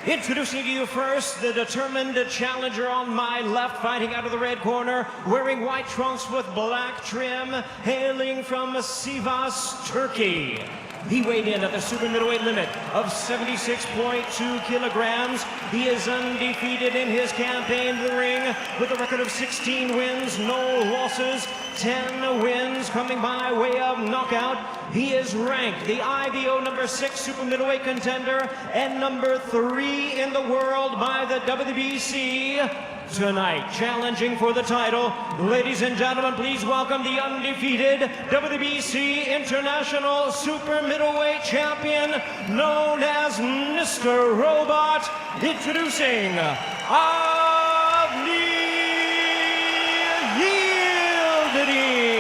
Introducing to you first, the determined challenger on my left, fighting out of the red corner, wearing white trunks with black trim, hailing from Sivas, Turkey. He weighed in at the super middleweight limit of 76.2 kilograms. He is undefeated in his campaign in the ring with a record of 16 wins, no losses, 10 wins coming by way of knockout. He is ranked the IBO number 6 super middleweight contender and number 3 in the world by the WBC. Tonight, challenging for the title, ladies and gentlemen, please welcome the undefeated WBC International Super Middleweight Champion, known as Mr. Robot, introducing Avni Yildirim.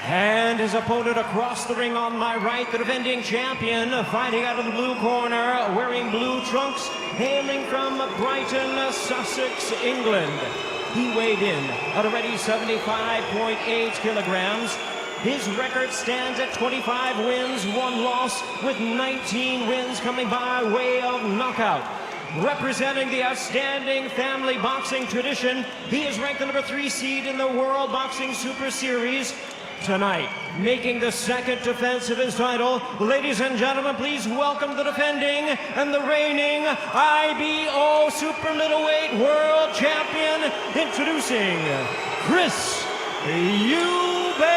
And his opponent across the ring on my right, the defending champion, fighting out of the blue corner, wearing blue trunks, hailing from Brighton, Sussex, England. He weighed in at already 75.8 kilograms. His record stands at 25 wins, 1 loss, with 19 wins coming by way of knockout. Representing the outstanding family boxing tradition, he is ranked the number 3 seed in the World Boxing Super Series. Tonight, making the second defense of his title, ladies and gentlemen, please welcome the defending and the reigning IBO Super Middleweight World Champion, introducing Kay Eubank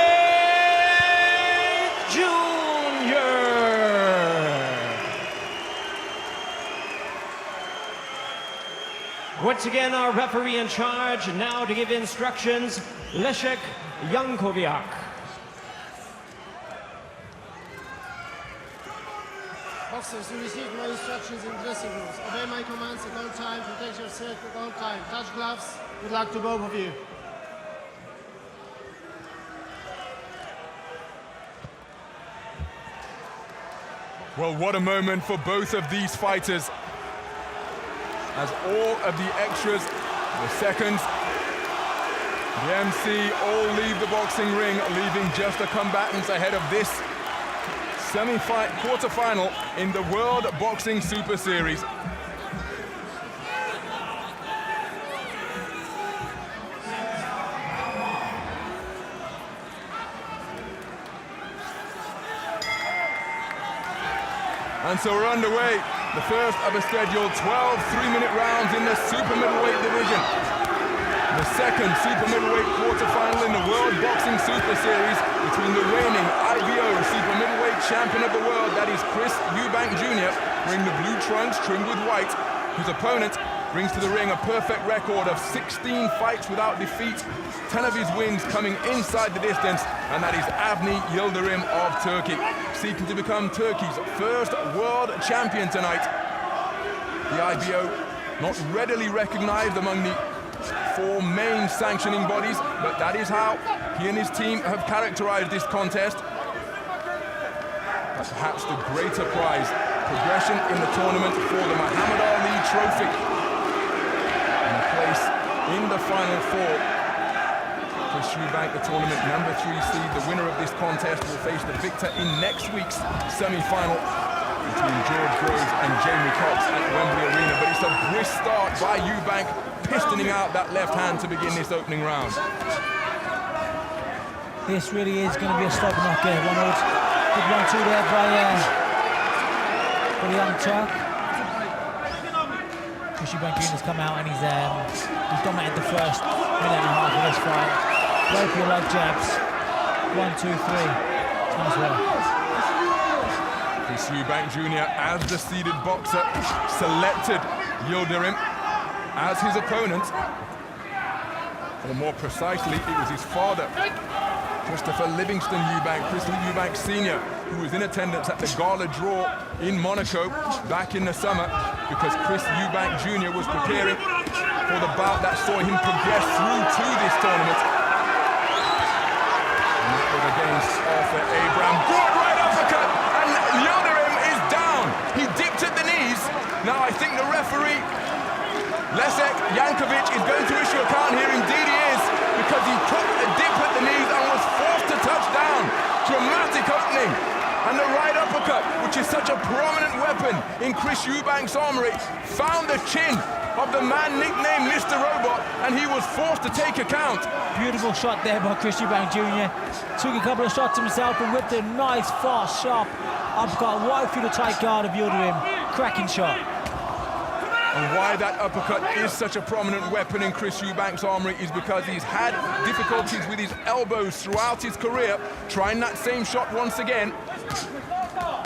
Jr. Once again, our referee in charge now to give instructions, Leszek Jankowiak. Boxers, you receive my instructions in dressing rooms. Obey my commands at all times, protect yourself at all times. Touch gloves. Good luck to both of you. Well, what a moment for both of these fighters, as all of the extras, the seconds, the MC all leave the boxing ring, leaving just the combatants ahead of this quarter-final in the World Boxing Super Series. And so we're underway. The first of a scheduled 12 3-minute rounds in the super middleweight division. The second super middleweight quarterfinal in the World Boxing Super Series between the reigning IBO super middleweight champion of the world, that is Kay Eubank Jr., wearing the blue trunks trimmed with white, whose opponent brings to the ring a perfect record of 16 fights without defeat, 10 of his wins coming inside the distance, and that is Avni Yildirim of Turkey, seeking to become Turkey's first world champion tonight. The IBO not readily recognized among the 4 main sanctioning bodies, but that is how he and his team have characterized this contest. But perhaps the greater prize, progression in the tournament for the Muhammad Ali Trophy. And a place in the Final Four. Kay Eubank, the tournament number 3 seed, the winner of this contest will face the victor in next week's semi-final between George Groves and Jamie Cox at Wembley Arena. But it's a brisk start by Eubank, pistoning out that left hand to begin this opening round. This really is going to be a stop and knock here, Ronald. Good 1-2 there by the young Turk. Kay Eubank Jr. has come out and he's dominated the first minute and a half of this fight. Both your leg jabs. 1, 2, 3. Nice well. Kay Eubank Jr., as the seeded boxer, selected Yildirim as his opponent. Or more precisely, it was his father, Christopher Livingston Eubank, Kay Eubank Sr., who was in attendance at the gala draw in Monaco back in the summer, because Kay Eubank Jr. was preparing for the bout that saw him progress through to this tournament. And that was against Arthur Abraham. Good right uppercut, and Yildirim is down. He dipped at the knees. Now I think the referee, Leszek Jankowiak, is going to issue a count here. Indeed he is, because he took a dip at the knees and was forced to touch down. Dramatic opening swing. And the right uppercut, which is such a prominent weapon in Kay Eubank's armory, found the chin of the man nicknamed Mr. Robot, and he was forced to take a count. Beautiful shot there by Kay Eubank Jr. Took a couple of shots himself and whipped a nice, fast, sharp uppercut right through the tight guard of Yildirim. Cracking shot. And why that uppercut is such a prominent weapon in Kay Eubank's armory is because he's had difficulties with his elbows throughout his career, trying that same shot once again.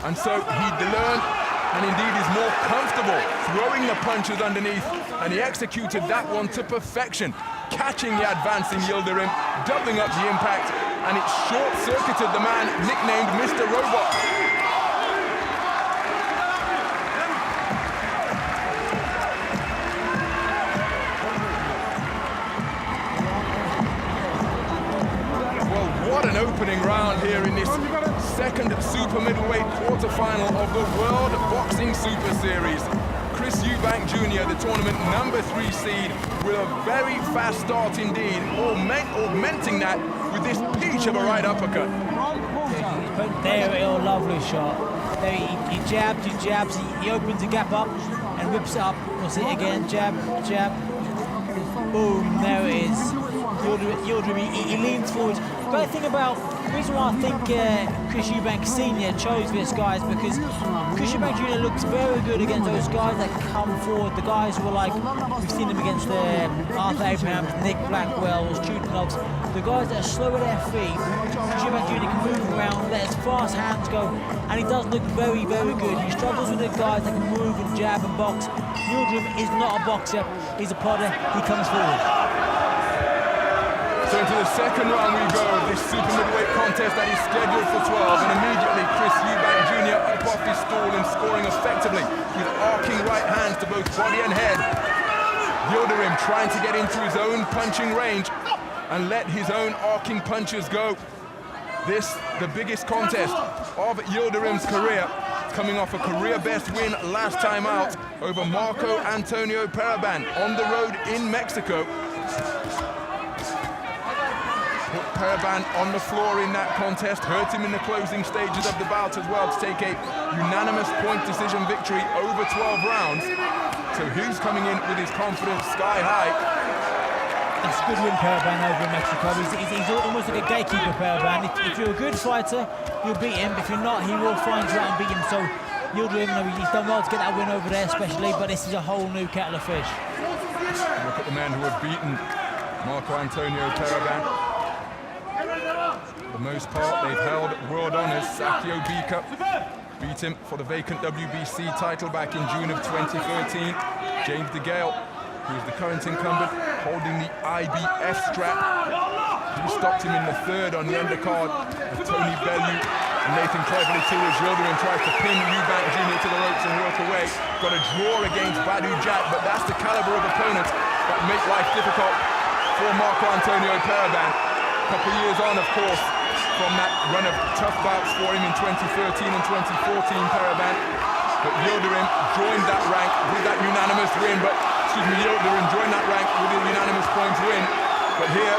And so he learned, and indeed is more comfortable throwing the punches underneath, and he executed that one to perfection, catching the advancing Yildirim, doubling up the impact, and it short-circuited the man nicknamed Mr. Robot. What an opening round here in this second super middleweight quarterfinal of the World Boxing Super Series. Kay Eubank Jr., the tournament #3 seed, with a very fast start indeed, augmenting that with this peach of a right uppercut. There, a lovely shot. There, he jabs, he opens the gap up and whips it up. What's it again? Jab, jab. Boom, there it is. Yildirim, he leans forward. But the reason why I think Kay Eubank Sr. chose this guy is because Kay Eubank Jr. looks very good against those guys that come forward. The guys who are like, we've seen them against Arthur Abrahams, Nick Blackwells, Chudinovs. The guys that are slow at their feet. Kay Eubank Jr. can move around, let his fast hands go, and he does look very, very good. He struggles with the guys that can move and jab and box. Yildirim is not a boxer, he's a podder, he comes forward. So into the second round we go of this super middleweight contest that is scheduled for 12, and immediately Kay Eubank Jr. up off his stool and scoring effectively with arcing right hands to both body and head. Yildirim trying to get into his own punching range and let his own arcing punches go. This, the biggest contest of Yildirim's career, coming off a career best win last time out over Marco Antonio Paraban on the road in Mexico. Put Paraban on the floor in that contest, hurt him in the closing stages of the bout as well to take a unanimous point decision victory over 12 rounds. So he's coming in with his confidence sky high. It's a good win, Paraban, over in Mexico. He's almost like a gatekeeper, Paraban. If you're a good fighter, you'll beat him. If you're not, he will find you out and beat him. So Yildirim, he's done well to get that win over there especially, but this is a whole new kettle of fish. Look at the men who have beaten Marco Antonio Paraban. For the most part, they've held world honors. Sakio Bika beat him for the vacant WBC title back in June of 2013. James DeGale, who is the current incumbent, holding the IBF strap. He stopped him in the third on the undercard of Tony Bellew. And Nathan Cleverly too, as Yildirim tries to pin Eubank Jr. to the ropes and work away. Got a draw against Badu Jack, but that's the caliber of opponents that make life difficult for Marco Antonio Paraban. A couple of years on, of course, from that run of tough bouts for him in 2013 and 2014, Paraban. But Yildirim joined that rank with that unanimous win, Yildirim joined that rank with a unanimous points win. But here,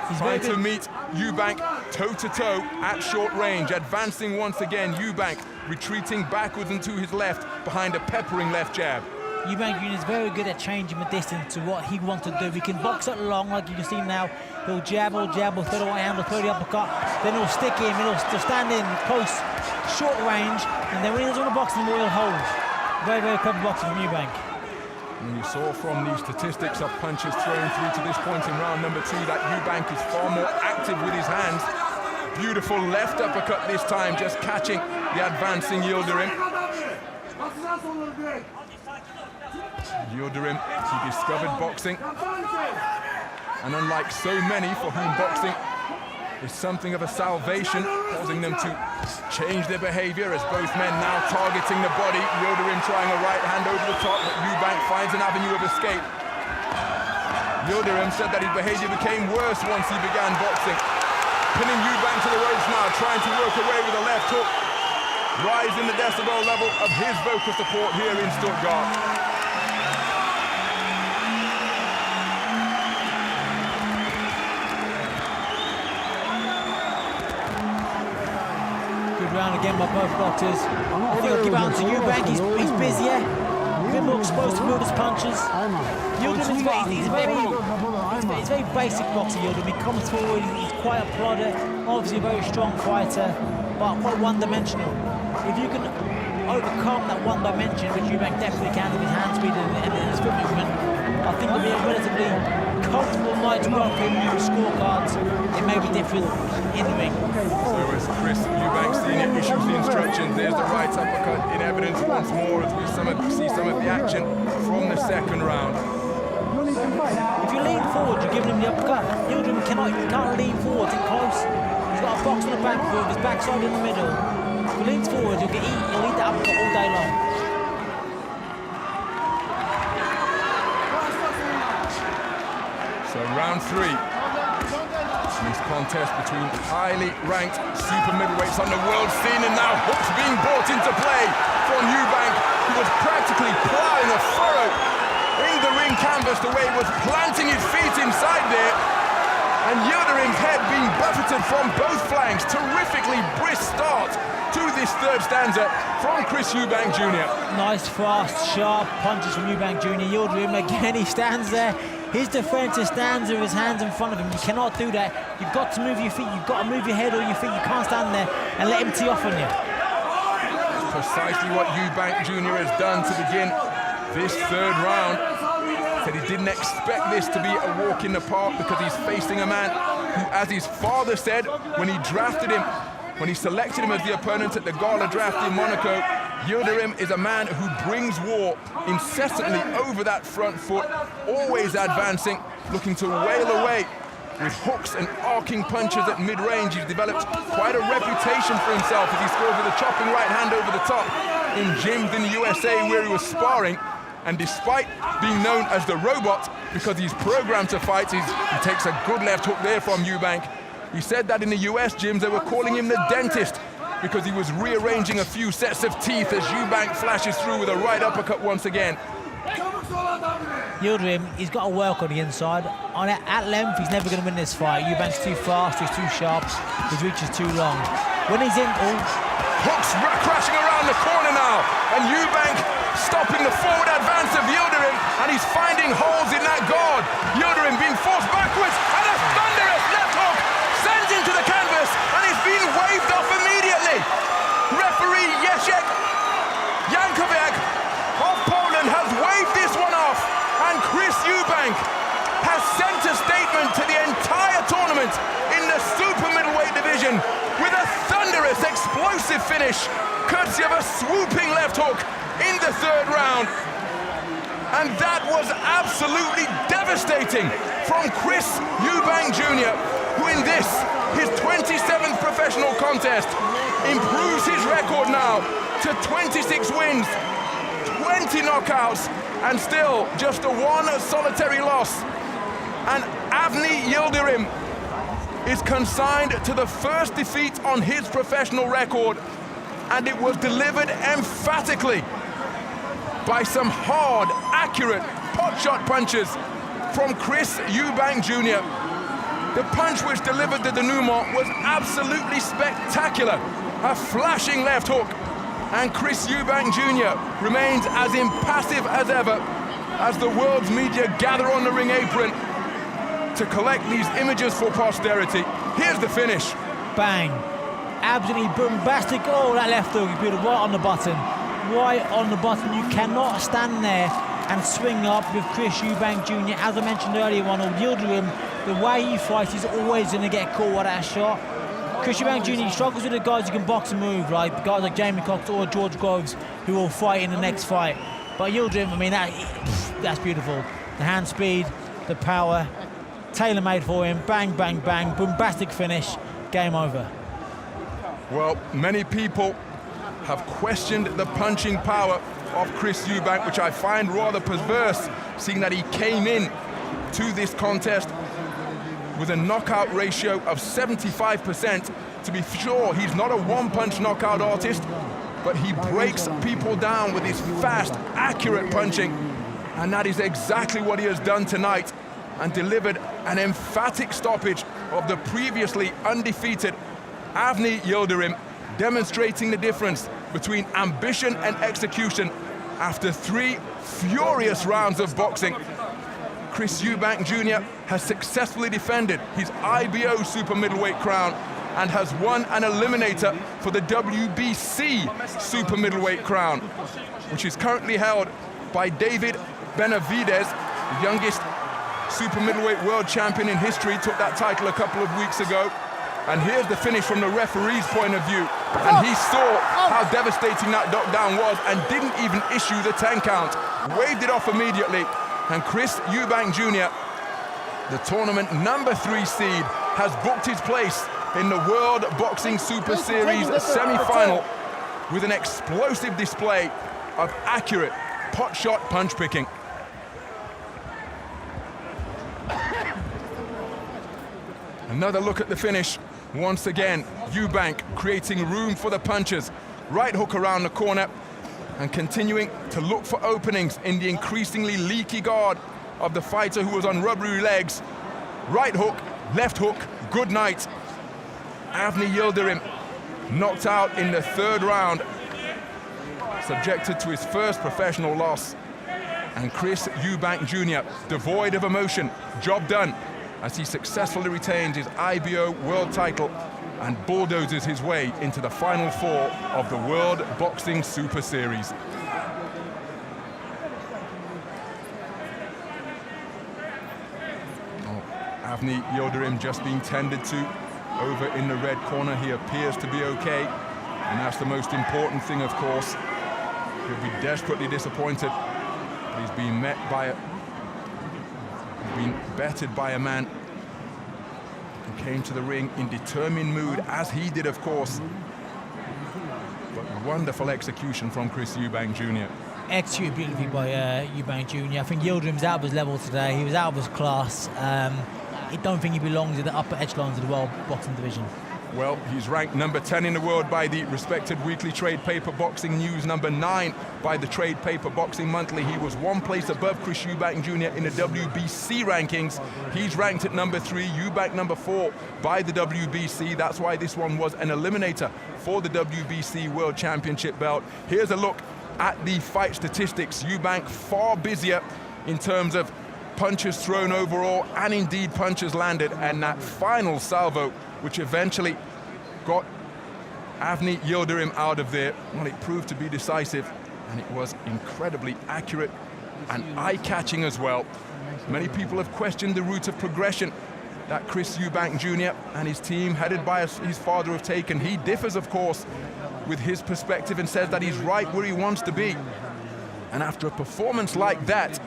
he's trying to meet Eubank toe-to-toe at short range, advancing once again. Eubank retreating backwards and to his left behind a peppering left jab. Eubank Jr. is very good at changing the distance to what he wants to do. He can box it long, like you can see now. He'll jab, he'll throw the right hand, he'll throw the uppercut, then he'll stick in, he'll stand in close, short range, and then when he doesn't want to box anymore, he'll hold. Very, very clever boxing from Eubank. And you saw from the statistics of punches thrown through to this point in round number 2 that Eubank is far more active with his hands. Beautiful left uppercut this time, just catching the advancing Yildirim. Yildirim, he discovered boxing, and unlike so many for whom boxing is something of a salvation, causing them to change their behavior as both men now targeting the body. Yildirim trying a right hand over the top, but Eubank finds an avenue of escape. Yildirim said that his behavior became worse once he began boxing. Pinning Eubank to the ropes now, trying to work away with a left hook. Rising the decibel level of his vocal support here in Stuttgart. round again by both boxers. I think I'll give out to Eubank. He's busier. A bit more exposed to Wilder's punches. Yildirim is very basic boxer, Yildirim. He comes forward, he's quite a plodder, obviously a very strong fighter, but quite one-dimensional. If you can overcome that one dimension, which Eubank definitely can with his hand speed and his foot movement, I think it'll be a relatively comfortable night to work in with scorecards. It may be different in the ring. So as Kay Eubank Jr. issues the instructions, there's the right uppercut in evidence once more as we see some of the action from the second round. If you lean forward, you're giving him the uppercut. Yildirim can't lean forward and close. He's got a box on the back foot, his backside in the middle. If he leans forward, he'll eat that uppercut all day long. So round 3. This contest between highly ranked super middleweights on the world scene, and now hooks being brought into play from Eubank, who was practically plowing a furrow in the ring canvas the way he was planting his feet inside there. And Yildirim's head being buffeted from both flanks. Terrifically brisk start to this third stanza from Kay Eubank Jr. Nice, fast, sharp punches from Eubank Jr. Yildirim again, he stands there. His defensive stands with his hands in front of him. You cannot do that. You've got to move your feet. You've got to move your head or your feet. You can't stand there and let him tee off on you. That's precisely what Eubank Jr. has done to begin this third round. Said he didn't expect this to be a walk in the park because he's facing a man who, as his father said when he drafted him, when he selected him as the opponent at the Gala draft in Monaco, Yildirim is a man who brings war incessantly over that front foot, always advancing, looking to wail away with hooks and arcing punches at mid-range. He's developed quite a reputation for himself as he scores with a chopping right hand over the top in gyms in the USA where he was sparring. And despite being known as the robot, because he's programmed to fight, he takes a good left hook there from Eubank. He said that in the US gyms they were calling him the dentist because he was rearranging a few sets of teeth as Eubank flashes through with a right uppercut once again. Yildirim, he's got to work on the inside. At length, he's never going to win this fight. Eubank's too fast, he's too sharp, his reach is too long. When he's in, hooks crashing around the corner now, and Eubank stopping the forward advance of Yildirim, and he's finding holes in that guard. Yildirim being forced backwards, and a thunderous left hook sends into the canvas, and it's been waved off immediately. Referee Jacek Jankowiak of Poland has waved this one off, and Kay Eubank has sent a statement to the entire tournament in the super middleweight division with a thunderous, explosive finish, courtesy of a swooping left hook in the third round. And that was absolutely devastating from Kay Eubank Jr., who in this, his 27th professional contest, improves his record now to 26 wins, 20 knockouts, and still just a one solitary loss. And Avni Yildirim is consigned to the first defeat on his professional record, and it was delivered emphatically by some hard, accurate pot-shot punches from Kay Eubank Jr. The punch which delivered the denouement was absolutely spectacular. A flashing left hook, and Kay Eubank Jr. remains as impassive as ever as the world's media gather on the ring apron to collect these images for posterity. Here's the finish. Bang. Absolutely bombastic. Oh, that left hook, you put it right on the button. Right on the button. You cannot stand there and swing up with Kay Eubank Jr. As I mentioned earlier on, Yildirim, the way he fights, he's always going to get caught with that shot. Kay Eubank Jr. struggles with the guys who can box and move, like guys like Jamie Cox or George Groves, who will fight in the next fight. But Yildirim, I mean, that's beautiful. The hand speed, the power, tailor-made for him. Bang, bang, bang, bombastic finish. Game over. Well, many people have questioned the punching power of Kay Eubank, which I find rather perverse, seeing that he came in to this contest with a knockout ratio of 75%. To be sure, he's not a one-punch knockout artist, but he breaks people down with his fast, accurate punching, and that is exactly what he has done tonight, and delivered an emphatic stoppage of the previously undefeated Avni Yildirim demonstrating the difference between ambition and execution after 3 furious rounds of boxing. Kay Eubank Jr. has successfully defended his IBO super middleweight crown and has won an eliminator for the WBC super middleweight crown, which is currently held by David Benavidez, the youngest super middleweight world champion in history. Took that title a couple of weeks ago. And here's the finish from the referee's point of view. And he saw how devastating that knockdown was and didn't even issue the 10 count. Waved it off immediately. And Kay Eubank Jr., the tournament #3 seed, has booked his place in the World Boxing Super Series semi-final with an explosive display of accurate pot-shot punch-picking. Another look at the finish. Once again, Eubank creating room for the punches. Right hook around the corner and continuing to look for openings in the increasingly leaky guard of the fighter who was on rubbery legs. Right hook, left hook, good night. Avni Yildirim knocked out in the 3rd round, subjected to his first professional loss. And Kay Eubank Jr., devoid of emotion, job done, as he successfully retains his IBO world title and bulldozes his way into the final 4 of the World Boxing Super Series. Avni Yildirim just being tended to over in the red corner. He appears to be okay, and that's the most important thing, of course. He'll be desperately disappointed. He's been bettered by a man who came to the ring in determined mood, as he did, of course. But wonderful execution from Kay Eubank Jr. Executed beautifully by Eubank Jr. I think Yildirim's out of his level today. He was out of his class. I don't think he belongs in the upper echelons of the world boxing division. Well, he's ranked number 10 in the world by the respected weekly trade paper Boxing News, number 9 by the trade paper Boxing Monthly. He was 1 place above Kay Eubank Jr. in the WBC rankings. He's ranked at number 3, Eubank number 4 by the WBC. That's why this one was an eliminator for the WBC World Championship belt. Here's a look at the fight statistics. Eubank far busier in terms of punches thrown overall and indeed punches landed, and that final salvo which eventually got Avni Yildirim out of there, well, it proved to be decisive, and it was incredibly accurate and eye-catching as well. Many people have questioned the route of progression that Kay Eubank Jr. and his team, headed by his father, have taken. He differs, of course, with his perspective and says that he's right where he wants to be. And after a performance like that,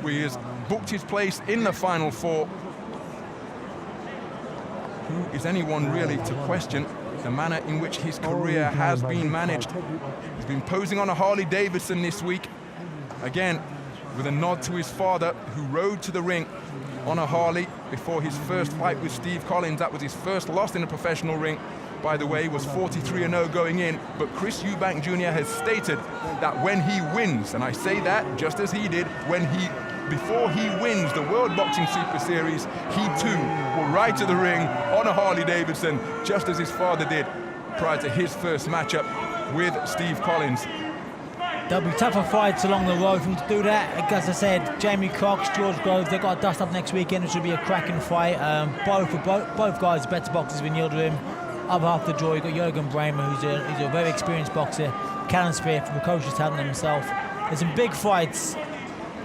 where he has booked his place in the final 4, who is anyone really to question the manner in which his career has been managed? He's been posing on a Harley Davidson this week, again with a nod to his father, who rode to the ring on a Harley before his first fight with Steve Collins. That was his first loss in a professional ring, by the way. Was 43-0 going in, but Kay Eubank Jr. has stated that when he wins, and I say that just as he did, before he wins the World Boxing Super Series, he too will ride to the ring on a Harley Davidson, just as his father did prior to his first matchup with Steve Collins. There'll be tougher fights along the road for him to do that. As I said, Jamie Cox, George Groves, they've got a dust up next weekend, which will be a cracking fight. Both guys are better boxers than Yildirim. Other half of the draw, you've got Jürgen Bremer, who's a very experienced boxer. Callum Spear from the coach's talent himself. There's some big fights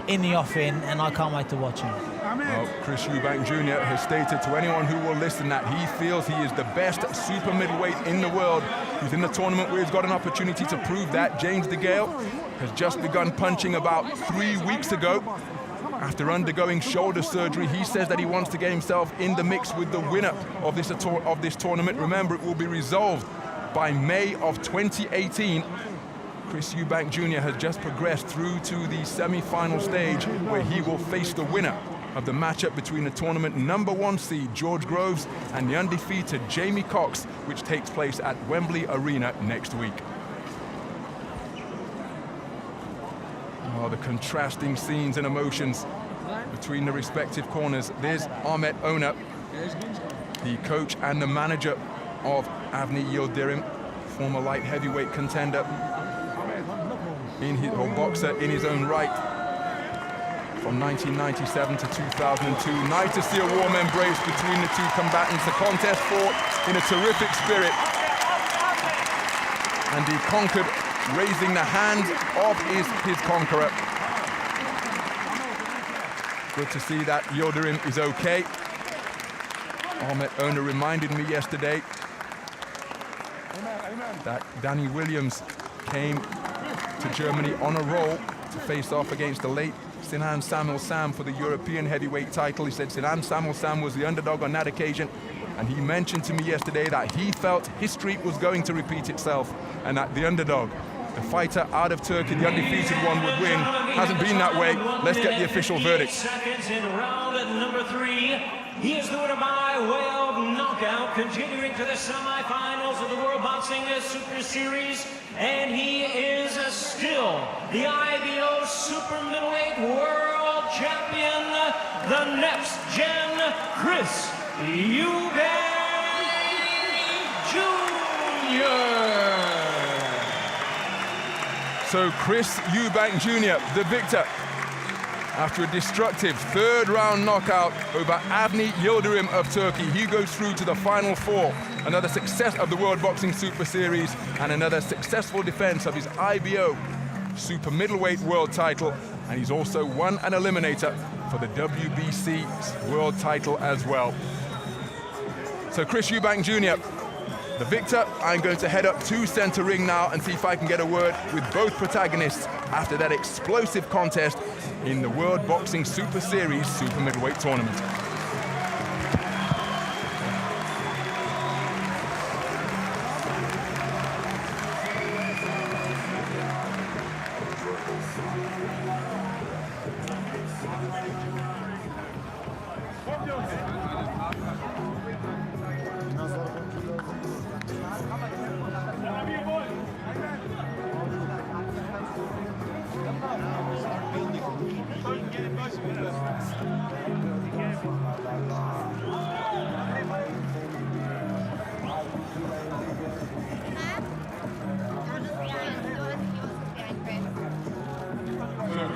in the offing, and I can't wait to watch him. Well, Kay Eubank Jr. has stated to anyone who will listen that he feels he is the best super middleweight in the world. He's in the tournament where he's got an opportunity to prove that. James DeGale has just begun punching about 3 weeks ago. After undergoing shoulder surgery, he says that he wants to get himself in the mix with the winner of this tournament. Remember, it will be resolved by May of 2018. Kay Eubank Jr. has just progressed through to the semi-final stage, where he will face the winner of the matchup between the tournament #1 seed George Groves and the undefeated Jamie Cox, which takes place at Wembley Arena next week. Oh, the contrasting scenes and emotions between the respective corners. There's Ahmet Ona, the coach and the manager of Avni Yildirim, former light heavyweight contender, or boxer in his own right, from 1997 to 2002. Nice to see a warm embrace between the two combatants. The contest fought in a terrific spirit, and he conquered, raising the hand of his conqueror. Good to see that Yildirim is okay. Ahmet Oner reminded me yesterday that Danny Williams came to Germany on a roll to face off against the late Sinan Samuel Sam for the European heavyweight title. He said Sinan Samuel Sam was the underdog on that occasion, and he mentioned to me yesterday that he felt history was going to repeat itself, and that the underdog, the fighter out of Turkey, the undefeated one, would win. Hasn't been that way. Let's get the official verdict. Seconds in round number 3. He is the winner by way of knockout, continuing to the semifinals of the World Boxing Super Series, and he is still the IBO Super Middleweight World Champion, the next gen Kay Eubank Jr. So Kay Eubank Jr., the victor, after a destructive third-round knockout over Avni Yildirim of Turkey. He goes through to the final 4. Another success of the World Boxing Super Series and another successful defense of his IBO Super Middleweight World title. And he's also won an eliminator for the WBC World title as well. So Kay Eubank Jr., the victor. I'm going to head up to center ring now and see if I can get a word with both protagonists after that explosive contest in the World Boxing Super Series Super Middleweight Tournament.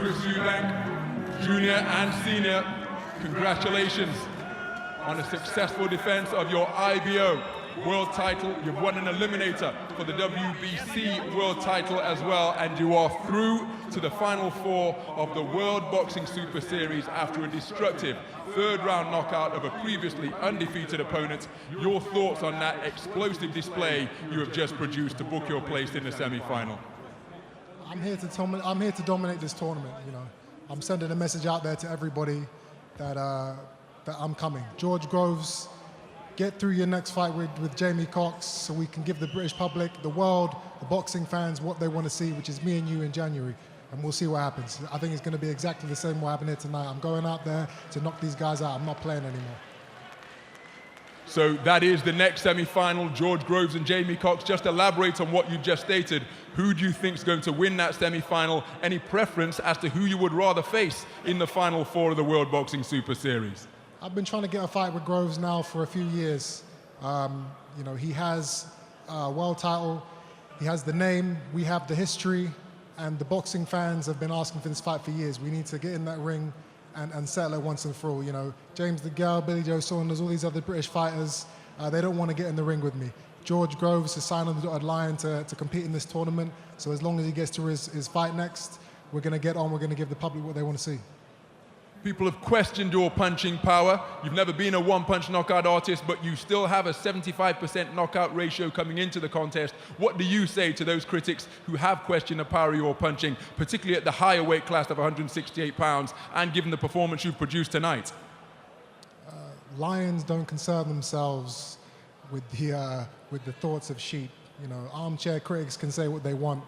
Kay Eubank Jr. and Senior, congratulations on a successful defense of your IBO World title. You've won an eliminator for the WBC World title as well, and you are through to the final 4 of the World Boxing Super Series after a destructive third-round knockout of a previously undefeated opponent. Your thoughts on that explosive display you have just produced to book your place in the semi-final? I'm here to dominate this tournament. You know, I'm sending a message out there to everybody that that I'm coming. George Groves, get through your next fight with Jamie Cox, so we can give the British public, the world, the boxing fans what they want to see, which is me and you in January, and we'll see what happens. I think it's going to be exactly the same what happened here tonight. I'm going out there to knock these guys out. I'm not playing anymore. So that is the next semi-final, George Groves and Jamie Cox. Just elaborate on what you just stated. Who do you think is going to win that semi-final? Any preference as to who you would rather face in the final 4 of the World Boxing Super Series? I've been trying to get a fight with Groves now for a few years. You know, he has a world title, he has the name, we have the history, and the boxing fans have been asking for this fight for years. We need to get in that ring and settle it once and for all. You know, James DeGale, Billy Joe Saunders, all these other British fighters, they don't want to get in the ring with me. George Groves has signed on the dotted line to compete in this tournament, so as long as he gets to his fight next, we're going to get on, we're going to give the public what they want to see. People have questioned your punching power. You've never been a one-punch knockout artist, but you still have a 75% knockout ratio coming into the contest. What do you say to those critics who have questioned the power of your punching, particularly at the higher weight class of 168 pounds, and given the performance you've produced tonight? Lions don't concern themselves with the thoughts of sheep. You know, armchair critics can say what they want.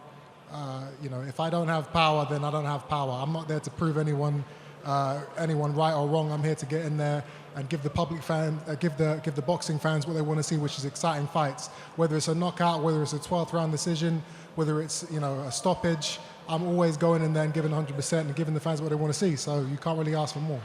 You know, if I don't have power, then I don't have power. I'm not there to prove anyone right or wrong. I'm here to get in there and give the public fan, give the boxing fans what they want to see, which is exciting fights. Whether it's a knockout, whether it's a 12th round decision, whether it's, you know, a stoppage, I'm always going in there and giving 100% and giving the fans what they want to see. So you can't really ask for more.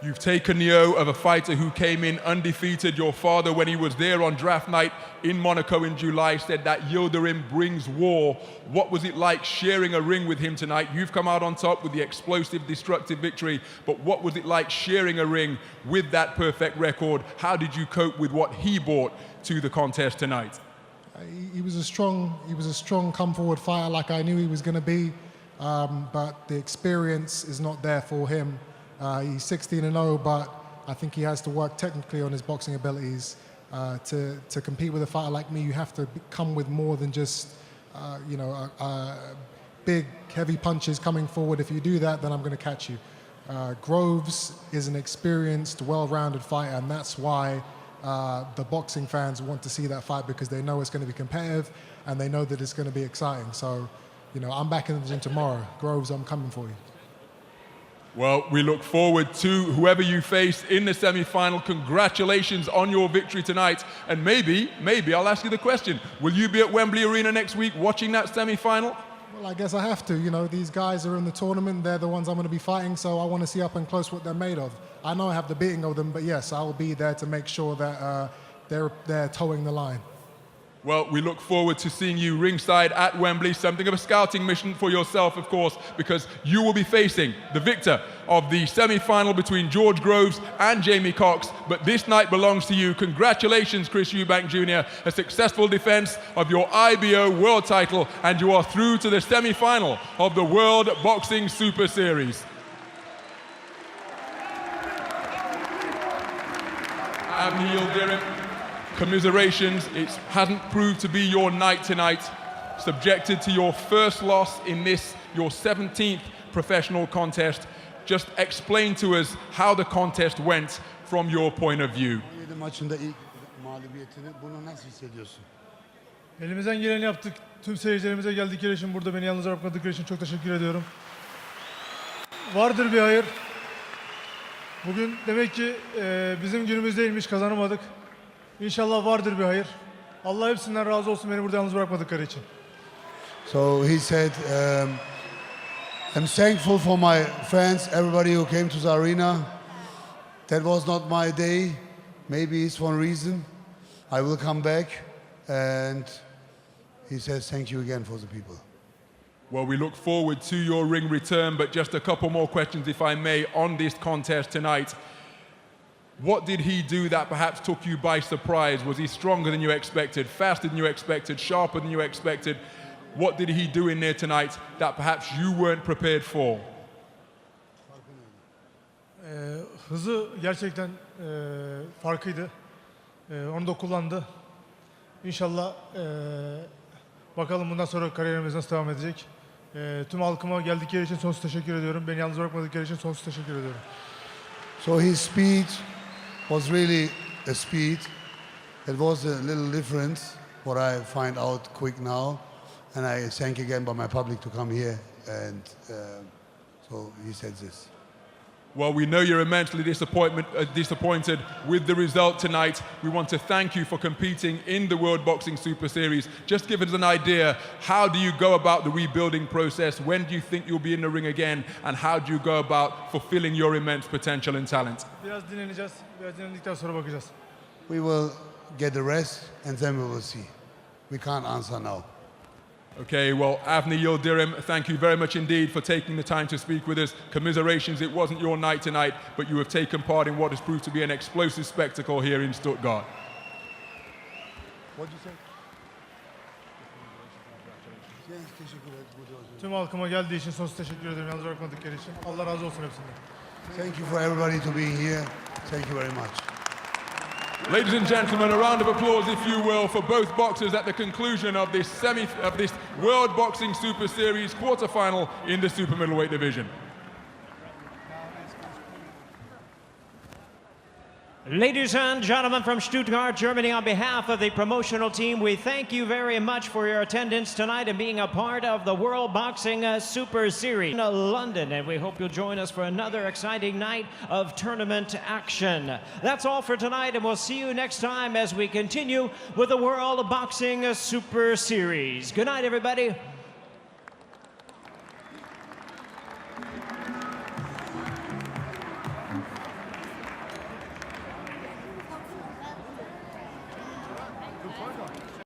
You've taken the oath of a fighter who came in undefeated. Your father, when he was there on draft night in Monaco in July, said that Yildirim brings war. What was it like sharing a ring with him tonight? You've come out on top with the explosive, destructive victory, but what was it like sharing a ring with that perfect record? How did you cope with what he brought to the contest tonight? He was a strong come forward fighter like I knew he was going to be, but the experience is not there for him. He's 16-0, but I think he has to work technically on his boxing abilities. To compete with a fighter like me, you have to come with more than just, big, heavy punches coming forward. If you do that, then I'm going to catch you. Groves is an experienced, well-rounded fighter, and that's why the boxing fans want to see that fight, because they know it's going to be competitive and they know that it's going to be exciting. So, I'm back in the gym tomorrow. Groves, I'm coming for you. Well, we look forward to whoever you face in the semi-final. Congratulations on your victory tonight. And maybe I'll ask you the question. Will you be at Wembley Arena next week watching that semi-final? Well, I guess I have to. These guys are in the tournament. They're the ones I'm going to be fighting, so I want to see up and close what they're made of. I know I have the beating of them, but yes, I will be there to make sure that they're towing the line. Well, we look forward to seeing you ringside at Wembley, something of a scouting mission for yourself, of course, because you will be facing the victor of the semi-final between George Groves and Jamie Cox. But this night belongs to you. Congratulations, Kay Eubank Jr., a successful defense of your IBO world title, and you are through to the semi-final of the World Boxing Super Series. Avni Yildirim, commiserations. It hasn't proved to be your night tonight. Subjected to your first loss in this, your 17th professional contest. Just explain to us how the contest went from your point of view. Maçında ilk mağlubiyetini, bunu nasıl hissediyorsun? Elimizden geleni yaptık. Tüm seyircilerimize geldikleri için, burada beni yalnız bırakmadıkları için çok teşekkür ediyorum. Vardır bir hayır. Bugün demek ki bizim günümüz değilmiş, kazanamadık. İnşallah vardır bir hayır. Allah hepsinden razı olsun beni burada yalnız bırakmadıkları için. So he said, I'm thankful for my fans, everybody who came to the arena. That was not my day. Maybe it's one reason. I will come back. And he says, thank you again for the people. Well, we look forward to your ring return, but just a couple more questions, if I may, on this contest tonight. What did he do that perhaps took you by surprise? Was he stronger than you expected, faster than you expected, sharper than you expected? What did he do in there tonight that perhaps you weren't prepared for? Hızı gerçekten farklıydı. Onu da kullandı. İnşallah bakalım bundan sonra kariyerimiz nasıl devam edecek. Tüm halkıma geldikleri için sonsuz teşekkür ediyorum. Beni yalnız bırakmadıkları için sonsuz teşekkür ediyorum. So his speed was really a speed. It was a little difference, what I find out quick now. And I thank again by my public to come here. And so he said this. Well, we know you're immensely disappointed with the result tonight. We want to thank you for competing in the World Boxing Super Series. Just give us an idea, how do you go about the rebuilding process? When do you think you'll be in the ring again? And how do you go about fulfilling your immense potential and talent? Biraz dinleneceğiz. Biraz dinlendikten sonra bakacağız. We will get a rest and then we will see. We can't answer now. Okay, well, Avni Yildirim, thank you very much indeed for taking the time to speak with us. Commiserations, it wasn't your night tonight, but you have taken part in what has proved to be an explosive spectacle here in Stuttgart. What did you say? Tüm halkıma geldiği için sonsuz teşekkür ederim. Yalnız bırakmadıkları için. Allah razı olsun hepsinden. Thank you for everybody to being here. Thank you very much. Ladies and gentlemen, a round of applause, if you will, for both boxers at the conclusion of this World Boxing Super Series quarterfinal in the super middleweight division. Ladies and gentlemen from Stuttgart, Germany, on behalf of the promotional team, we thank you very much for your attendance tonight and being a part of the World Boxing Super Series in London. And we hope you'll join us for another exciting night of tournament action. That's all for tonight, and we'll see you next time as we continue with the World Boxing Super Series. Good night, everybody.